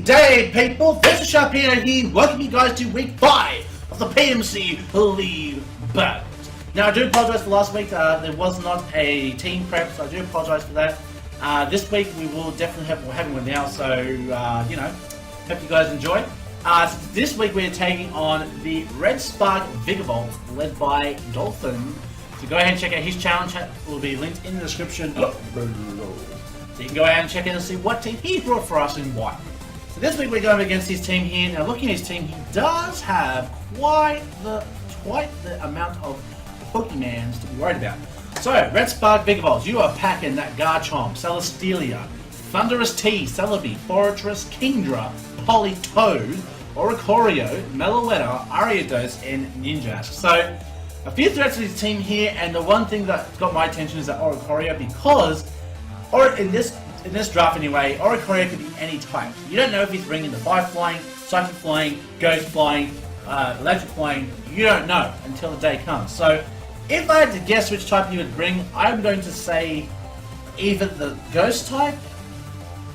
Day, people! This is Sharpino here, welcome you guys to week 5 of the PMC League Battles. Now, I do apologise for last week, there was not a team prep, so I do apologise for that. This week we will definitely have one now, so, hope you guys enjoy. So this week we're taking on the Red Spark Vikavolts, led by Dolphin. So go ahead and check out his challenge, it will be linked in the description below. So you can go ahead and check in and see what team he brought for us and why. So this week we're going against his team here. Now looking at his team, he does have quite the amount of Pokemans to be worried about. So, Red Spark Vikavolts, you are packing that Garchomp, Celesteela, Thunderous T, Celebi, Fortress, Kingdra, Politoed, Oricorio, Meloetta, Ariados, and Ninjask. So, a few threats to his team here, and the one thing that got my attention is that Oricorio, because, or in this draft anyway, Oricorio could be any type. You don't know if he's bringing the Fire Flying, Psychic Flying, Ghost Flying, Electric Flying. You don't know until the day comes. So, if I had to guess which type he would bring, I'm going to say either the Ghost type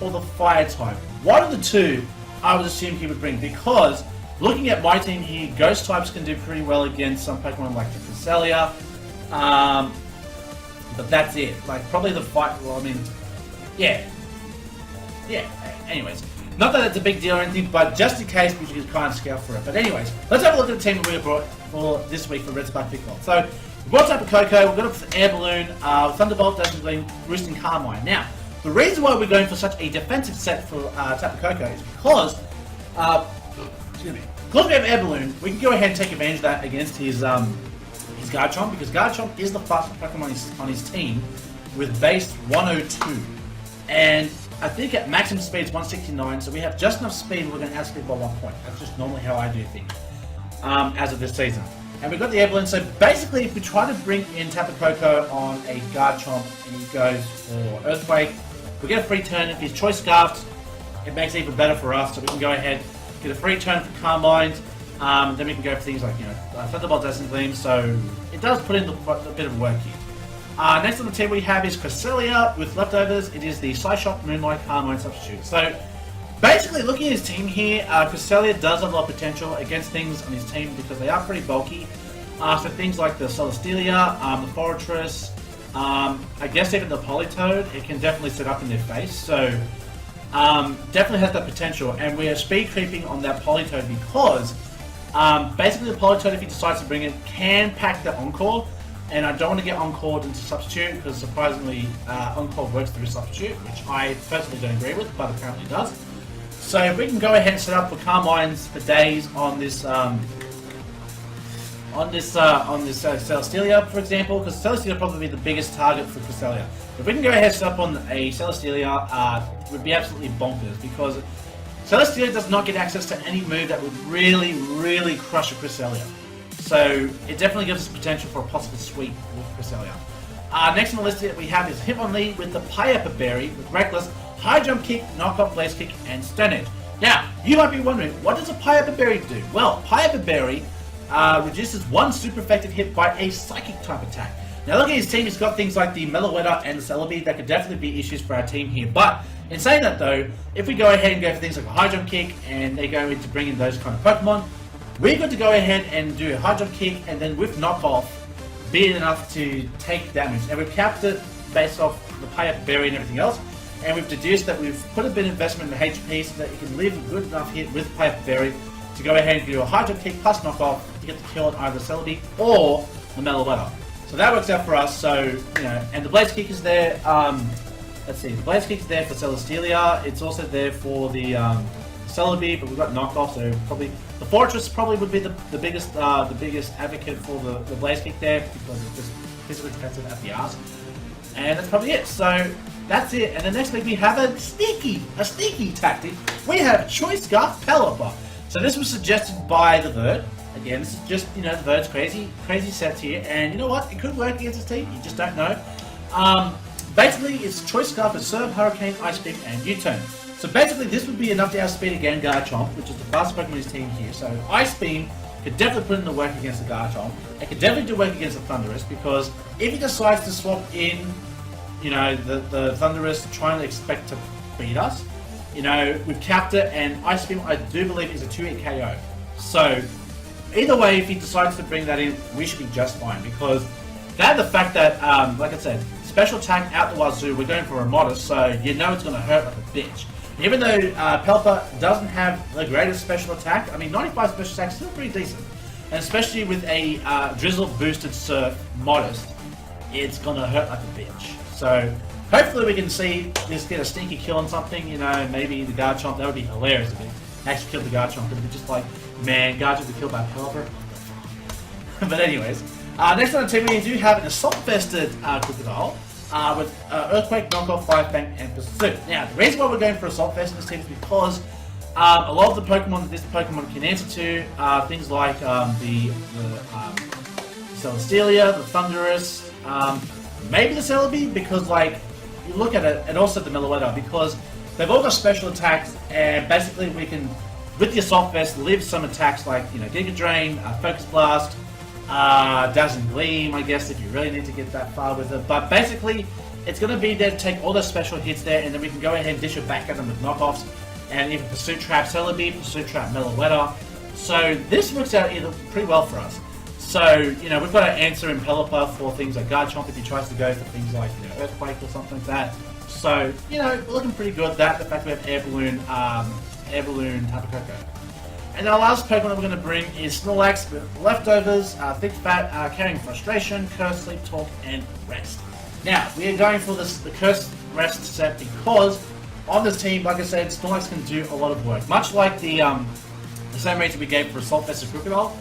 or the Fire type. One of the two I would assume he would bring, because looking at my team here, Ghost types can do pretty well against some Pokemon like the Cresselia, but that's it. Like, probably the Fire, well, I mean, yeah, anyways. Not that it's a big deal or anything, but just in case, we should kind of scout for it. But anyways, let's have a look at the team that we brought for this week for Red Spark Vikavolts. So, we brought Tapu Koko, we've got up for Air Balloon, Thunderbolt, Dazzling Gleam, Roost and Carmine. Now, the reason why we're going for such a defensive set for Tapu Koko is because, because we have Air Balloon, we can go ahead and take advantage of that against his Garchomp, because Garchomp is the fastest Pokemon on his team with base 102. And I think at maximum speed it's 169, so we have just enough speed, we're going to outspeed by 1 point. That's just normally how I do things as of this season. And we've got the Air Balloon, so basically if we try to bring in Tapu Koko on a Garchomp and he goes for Earthquake, we get a free turn. If he's Choice Scarfed, it makes it even better for us, so we can go ahead, get a free turn for Carmine, then we can go for things like, Thunderbolt, Dazzling Gleam, so it does put in a bit of work here. Next on the team we have is Cresselia with leftovers. It is the Psyshock, Moonlight, Carmine substitute. So, basically looking at his team here, Cresselia does have a lot of potential against things on his team because they are pretty bulky. So things like the Celesteela, the Fortress, I guess even the Politoed, it can definitely sit up in their face. So, definitely has that potential. And we are speed creeping on that Politoed because basically the Politoed, if he decides to bring it, can pack the Encore. And I don't want to get Encored into Substitute because surprisingly Encore works through Substitute, which I personally don't agree with, but apparently does. So if we can go ahead and set up for Carmines for days on this Celesteela, for example, because Celesteela would probably be the biggest target for Cresselia. If we can go ahead and set up on a Celesteela, it would be absolutely bonkers because Celesteela does not get access to any move that would really, really crush a Cresselia. So it definitely gives us potential for a possible sweep with Cresselia. Next on the list that we have is Hitmonlee with the Pineapple Berry with Reckless, High Jump Kick, Knockoff, Blaze Kick, and Stone Edge. Now, you might be wondering, what does a Pineapple Berry do? Well, Pineapple Berry reduces one super effective hit by a Psychic type attack. Now look at his team, he's got things like the Meloetta and the Celebi that could definitely be issues for our team here. But in saying that though, if we go ahead and go for things like a High Jump Kick and they go into bringing those kind of Pokemon, we're going to go ahead and do a High Jump Kick and then with Knockoff be it enough to take damage. And we've capped it based off the Pineapple Berry and everything else. And we've deduced that we've put a bit of investment in the HP so that you can live a good enough hit with Pineapple Berry to go ahead and do a High Jump Kick plus Knockoff to get the kill on either Celebi or the Meloetta. So that works out for us. So, and the Blaze Kick is there. Let's see, the Blaze Kick is there for Celesteela. It's also there for the Celebi, but we've got Knockoff, so probably the Fortress probably would be the biggest advocate for the Blaze Kick there because it's just physically defensive at the arse. And that's probably it. So that's it. And the next week we have a sneaky tactic. We have Choice Scarf Pelipper. So this was suggested by the Verd. Again, this is just, the Verd's crazy sets here. And you know what? It could work against his team. You just don't know. Basically, it's Choice Scarf with Serve, Hurricane, Ice Beam, and U-Turn. So basically, this would be enough to outspeed again Garchomp, which is the fastest Pokemon in his team here. So Ice Beam could definitely put in the work against the Garchomp. It could definitely do work against the Thunderous, because if he decides to swap in, the Thunderous trying to expect to beat us, You know, we've capped it, and Ice Beam, I do believe, is a 2-hit KO. So, either way, if he decides to bring that in, we should be just fine, because that the fact that, like I said, special attack out the wazoo, we're going for a modest, so you know it's going to hurt like a bitch. Even though Pelipper doesn't have the greatest special attack, I mean, 95 special attack is still pretty decent. And especially with a drizzle boosted surf modest, it's going to hurt like a bitch. So, hopefully we can see this get a sneaky kill on something, you know, maybe the Garchomp. That would be hilarious if it actually killed the Garchomp. It would be just like, man, Garchomp was killed by Pelipper. But anyways, next on the team we do have an assault-vested Krookodile with Earthquake, Knockoff, Fire Fang, and Pursuit. Now, the reason why we're going for assault-vested in this team is because a lot of the Pokemon that this Pokemon can answer to are things like the Celesteela, the Thundurus, maybe the Celebi, because like, you look at it, and also the Meloetta, because they've all got special attacks, and basically we can, with the Assault Vest, live some attacks like, you know, Giga Drain, Focus Blast, Dazzling Gleam, I guess, if you really need to get that far with it. But basically, it's going to be there to take all those special hits there, and then we can go ahead and dish it back at them with knockoffs, and even Pursuit Trap Celebi, Pursuit Trap Meloetta. So this works out either pretty well for us. So, you know, we've got to answer in Pelipper for things like Garchomp if he tries to go for things like, you know, Earthquake or something like that. So, you know, we're looking pretty good. That, the fact we have Air Balloon, Tapu Koko. And our last Pokemon that we're going to bring is Snorlax with Leftovers, Thick Fat, Carrying Frustration, Curse, Sleep, Talk, and Rest. Now, we are going for the Curse Rest set because on this team, like I said, Snorlax can do a lot of work. Much like the same reason we gave for Assault Vested Krookodile.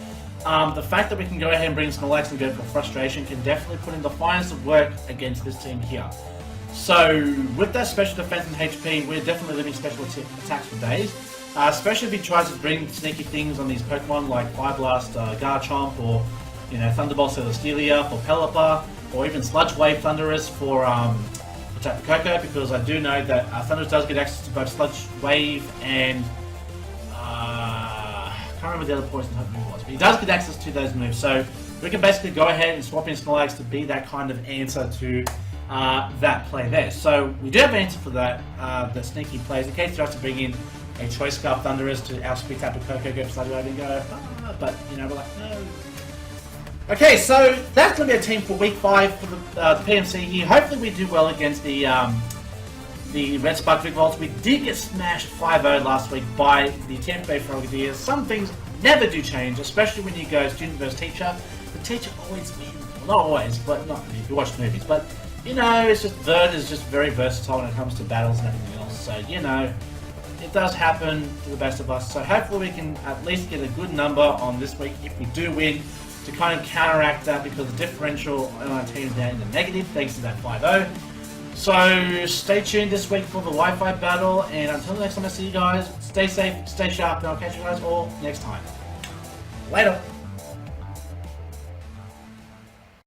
The fact that we can go ahead and bring Snorlax and go for Frustration can definitely put in the finest of work against this team here. So, with that special defense and HP, we're definitely living special attacks for days. Especially if he tries to bring sneaky things on these Pokemon like Fire Blast, Garchomp, or, you know, Thunderbolt Celesteela for Pelipper, or even Sludge Wave Thundurus for Tapu Koko, because I do know that Thundurus does get access to both Sludge Wave and I can't remember the other poison type move was, but he does get access to those moves, so we can basically go ahead and swap in Snorlax to be that kind of answer to that play there. So we do have an answer for that, the sneaky plays, in case he tries to bring in a Choice Scarf Thundurus to outspeed Tapu Koko, go Sludge Wave and go, but, you know, we're like, no. Okay, so that's going to be a team for Week 5 for the PMC here. Hopefully we do well against the Red Spark Vikavolts. We did get smashed 5-0 last week by the Tampa Bay Frogadiers. Some things never do change, especially when you go student versus teacher. The teacher always wins. Well, not always, but not if you watch movies. But, you know, it's just Vern is just very versatile when it comes to battles and everything else. So, you know, it does happen to the best of us. So hopefully we can at least get a good number on this week if we do win, to kind of counteract that, because the differential on our team is now in the negative thanks to that 5-0. So stay tuned this week for the Wi-Fi battle, and until the next time I see you guys, stay safe, stay sharp, and I'll catch you guys all next time. Later!